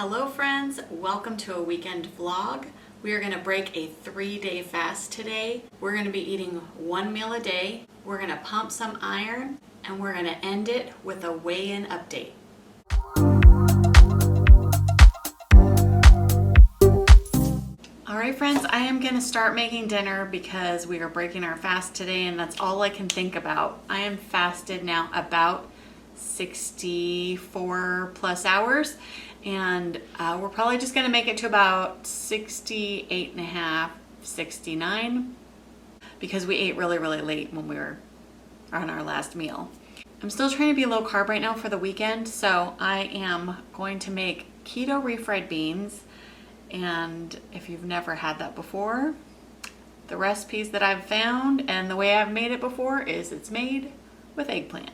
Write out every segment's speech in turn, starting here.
Hello friends, welcome to a weekend vlog. We are going to break a 3-day fast today. We're going to be eating one meal a day. We're going to pump some iron and we're going to end it with a weigh-in update. Alright friends, I am going to start making dinner because we are breaking our fast today and that's all I can think about. I am fasted now about 64 plus hours and we're probably just going to make it to about 68 and a half, 69 because we ate really late when we were on our last meal. I'm still trying to be low carb right now for the weekend, so I am going to make keto refried beans. And if you've never had that before, the recipes that I've found and the way I've made it before is it's made with eggplant.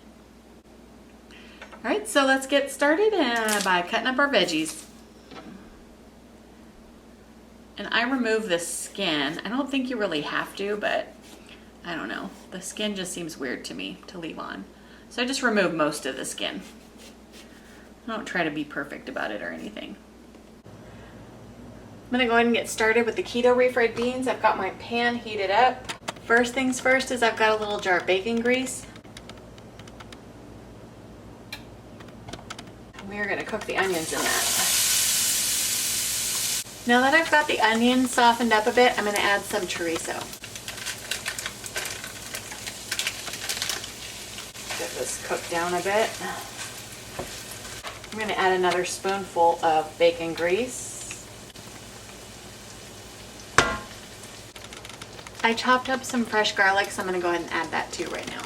All right, so let's get started by cutting up our veggies. And I remove the skin. I don't think you really have to, but I don't know. The skin just seems weird to me to leave on. So I just remove most of the skin. I don't try to be perfect about it or anything. I'm gonna go ahead and get started with the keto refried beans. I've got my pan heated up. First things first is I've got a little jar of bacon grease. We are gonna cook the onions in that. Now that I've got the onions softened up a bit, I'm gonna add some chorizo. Get this cooked down a bit. I'm gonna add another spoonful of bacon grease. I chopped up some fresh garlic, so I'm going to go ahead and add that too right now.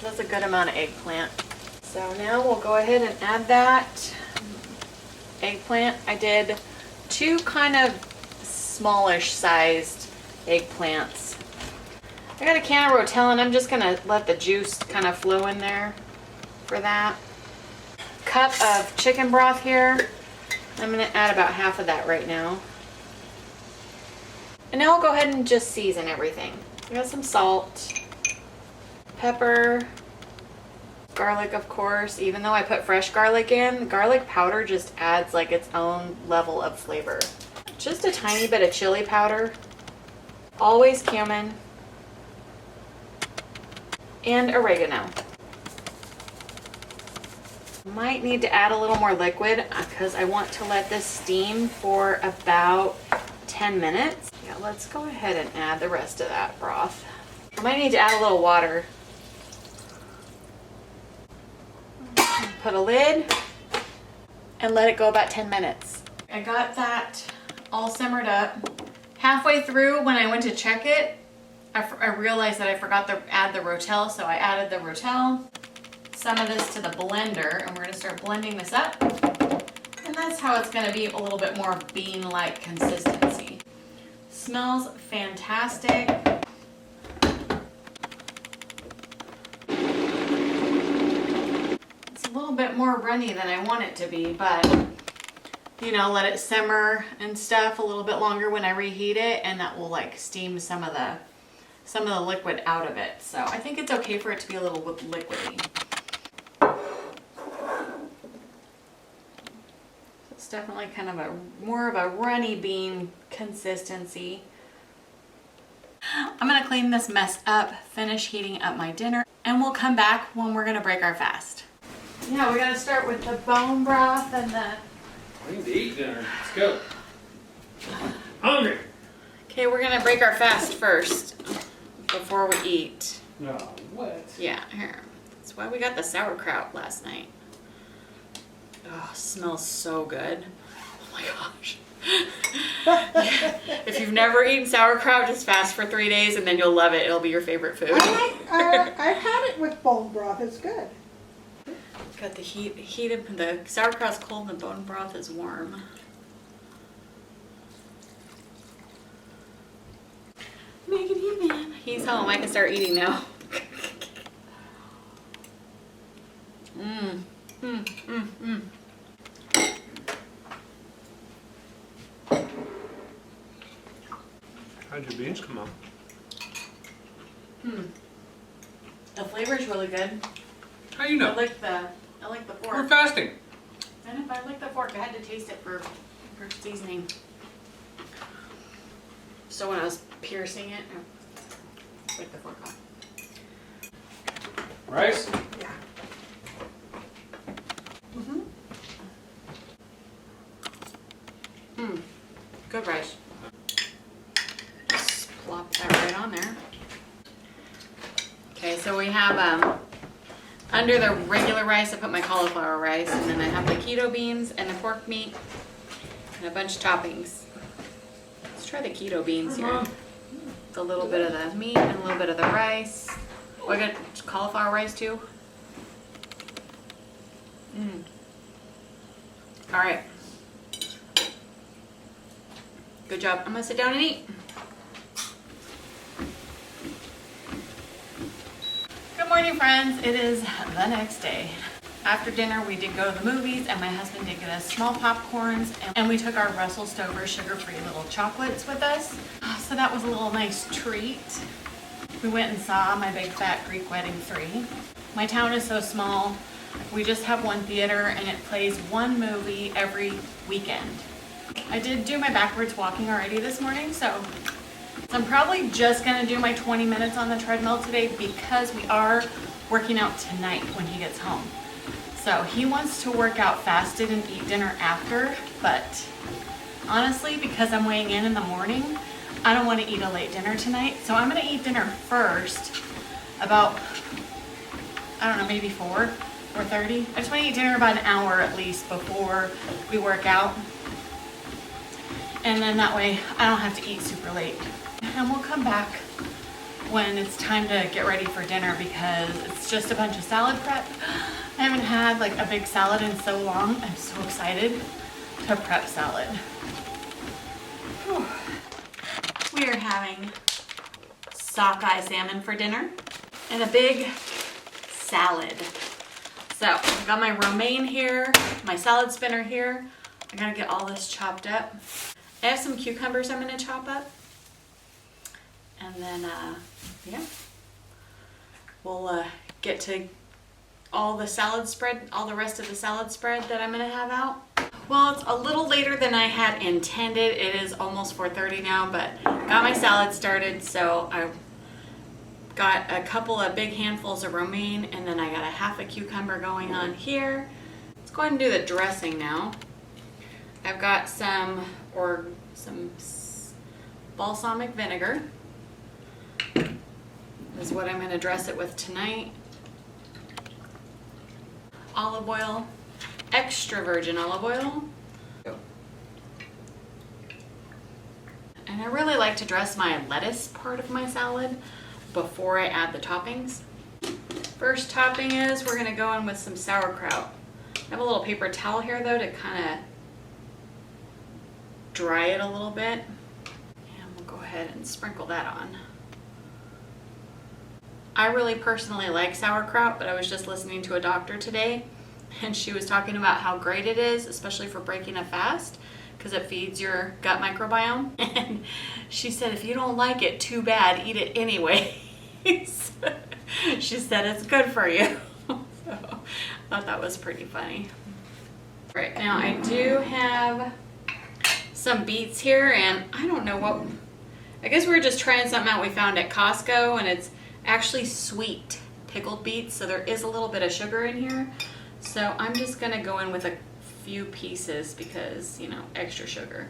That's a good amount of eggplant. So now we'll go ahead and add that eggplant. I did 2 kind of smallish sized eggplants. I got a can of Rotel and I'm just going to let the juice kind of flow in there for that. Cup of chicken broth here. I'm going to add about half of that right now. And now we'll go ahead and just season everything. I got some salt, pepper, garlic of course. Even though I put fresh garlic in, garlic powder just adds like its own level of flavor. Just a tiny bit of chili powder, always cumin, and oregano. Might need to add a little more liquid because I want to let this steam for about 10 minutes. Yeah, let's go ahead and add the rest of that broth. I might need to add a little water. Put a lid and let it go about 10 minutes. I got that all simmered up. Halfway through when I went to check it, I realized that I forgot to add the Rotel, so I added the Rotel, some of this to the blender, and we're gonna start blending this up. And that's how it's gonna be a little bit more bean-like consistency. Smells fantastic. It's a little bit more runny than I want it to be, but you know, let it simmer and stuff a little bit longer when I reheat it, and that will like steam some of the liquid out of it. So I think it's okay for it to be a little liquidy. It's definitely kind of more of a runny bean consistency. I'm gonna clean this mess up, finish heating up my dinner, and we'll come back when we're gonna break our fast. Yeah, we're gonna start with the bone broth and the... We need to eat dinner. Let's go. Hungry. Okay, we're gonna break our fast first before we eat. No, what? Yeah, here. That's why we got the sauerkraut last night. Oh, smells so good. Oh my gosh. If you've never eaten sauerkraut, just fast for 3 days and then you'll love it. It'll be your favorite food. I've had it with bone broth. It's good. Got the heat of the sauerkraut's cold and the bone broth is warm. Make it even. He's home. I can start eating now. How'd your beans come out? The flavor's really good. How you know? I like the We're pork. fasting. fork. I had to taste it for seasoning. So when I was piercing it, I took the fork off. Rice? Yeah. Mm-hmm. Good rice. Just plop that right on there. Okay, so we have under the regular rice, I put my cauliflower rice, and then I have the keto beans and the pork meat and a bunch of toppings. Let's try the keto beans here. With a little bit of the meat and a little bit of the rice. Oh, I got cauliflower rice too. All right. Good job. I'm gonna sit down and eat. Good morning, friends. It is the next day. After dinner, we did go to the movies, and my husband did get us small popcorns, and we took our Russell Stover sugar-free little chocolates with us. So that was a little nice treat. We went and saw My Big Fat Greek Wedding 3. My town is so small. We just have one theater, and it plays one movie every weekend. I did do my backwards walking already this morning, so I'm probably just gonna do my 20 minutes on the treadmill today because we are working out tonight when he gets home. So he wants to work out fasted and eat dinner after, but honestly, because I'm weighing in the morning, I don't want to eat a late dinner tonight. So I'm gonna eat dinner first, about, I don't know, maybe 4:30. I just want to eat dinner about an hour at least before we work out. And then that way I don't have to eat super late. And we'll come back when it's time to get ready for dinner because it's just a bunch of salad prep. I haven't had like a big salad in so long. I'm so excited to prep salad. Whew. We are having sockeye salmon for dinner and a big salad. So I've got my romaine here, my salad spinner here. I gotta get all this chopped up. I have some cucumbers I'm gonna chop up. And then, yeah, we'll get to all the salad spread, all the rest of the salad spread that I'm gonna have out. Well, it's a little later than I had intended. It is almost 4:30 now, but got my salad started. So I got a couple of big handfuls of romaine, and then I got a half a cucumber going on here. Let's go ahead and do the dressing now. I've got some balsamic vinegar is what I'm going to dress it with tonight. Olive oil, extra virgin olive oil. And I really like to dress my lettuce part of my salad before I add the toppings. First topping is we're going to go in with some sauerkraut. I have a little paper towel here though to kind of dry it a little bit. And we'll go ahead and sprinkle that on. I really personally like sauerkraut, but I was just listening to a doctor today and she was talking about how great it is, especially for breaking a fast, because it feeds your gut microbiome. And she said, if you don't like it, too bad, eat it anyway. She said it's good for you. So I thought that was pretty funny. Right now I do have some beets here, and I don't know what, I guess we're just trying something out we found at Costco, and it's actually sweet pickled beets, so there is a little bit of sugar in here. So I'm just gonna go in with a few pieces because, you know, extra sugar.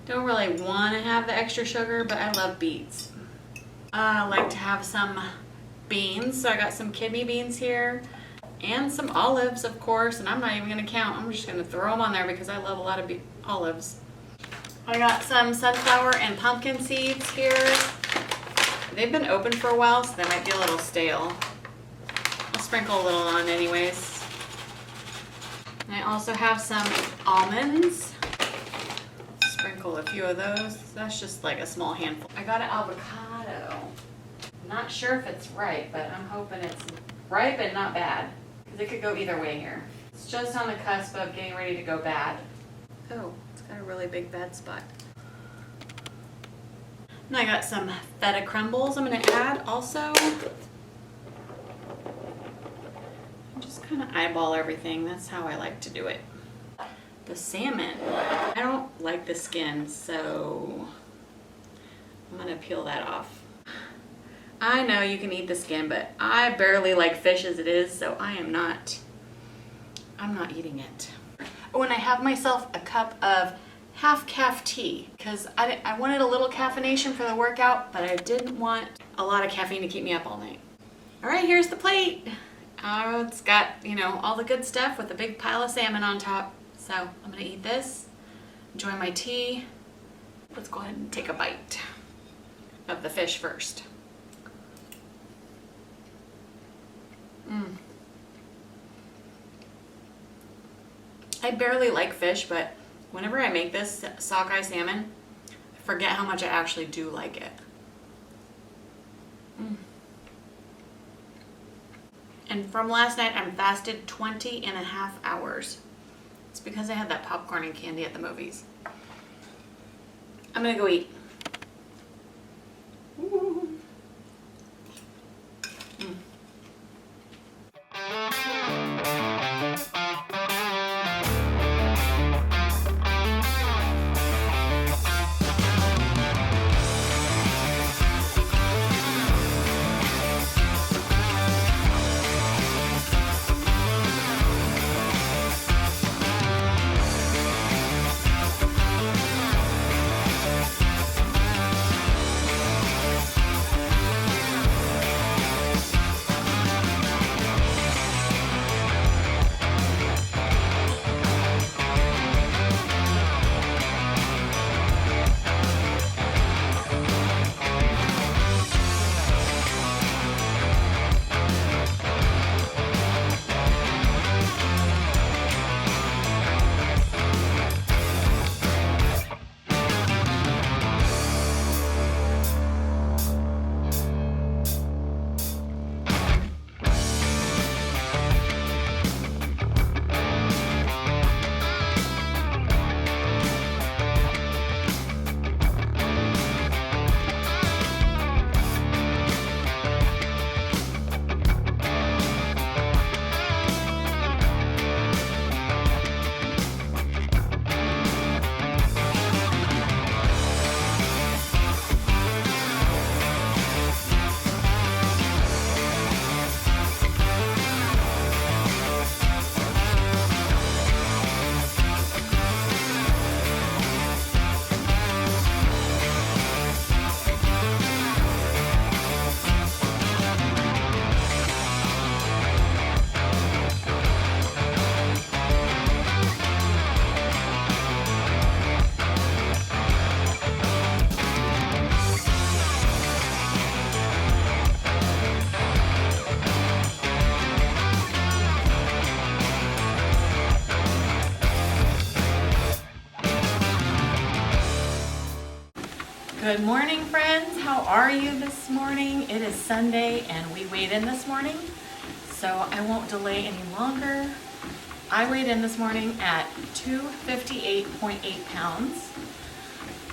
Don't really want to have the extra sugar, but I love beets. I like to have some beans, so I got some kidney beans here and some olives, of course, and I'm not even gonna count. I'm just gonna throw them on there because I love a lot of olives. I got some sunflower and pumpkin seeds here. They've been open for a while, so they might be a little stale. I'll sprinkle a little on anyways. And I also have some almonds. Sprinkle a few of those. That's just like a small handful. I got an avocado. I'm not sure if it's ripe, but I'm hoping it's ripe and not bad, because it could go either way here. It's just on the cusp of getting ready to go bad. Oh, it's got a really big bad spot. And I got some feta crumbles I'm going to add also. Just kind of eyeball everything. That's how I like to do it. the salmon. I don't like the skin, so I'm gonna peel that off. I know you can eat the skin, but I barely like fish as it is, so I'm not eating it. Oh, and I have myself a cup of half-calf tea because I wanted a little caffeination for the workout, but I didn't want a lot of caffeine to keep me up all night. All right, here's the plate. It's got, you know, all the good stuff with a big pile of salmon on top. So I'm gonna eat this, enjoy my tea. Let's go ahead and take a bite of the fish first. I barely like fish, but whenever I make this sockeye salmon, I forget how much I actually do like it. And from last night, I'm fasted 20 and a half hours. It's because I had that popcorn and candy at the movies. I'm gonna go eat. Good morning, friends. How are you this morning? It is Sunday and we weighed in this morning, so I won't delay any longer. I weighed in this morning at 258.8 pounds,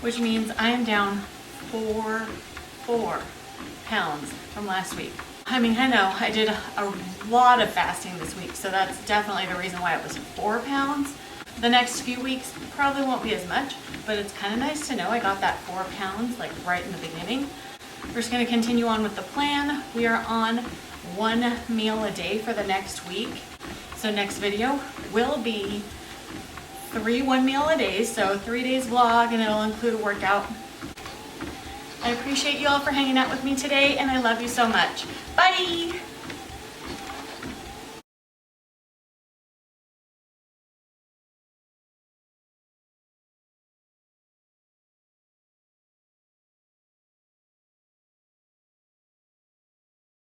which means I am down 4 pounds from last week. I mean, I know I did a lot of fasting this week, so that's definitely the reason why it was 4 pounds. The next few weeks probably won't be as much, but it's kind of nice to know I got that 4 pounds like right in the beginning. We're just going to continue on with the plan. We are on 1 meal a day for the next week. So next video will be 3 1 meal a day, so 3 days vlog, and it'll include a workout. I appreciate you all for hanging out with me today, and I love you so much. Bye!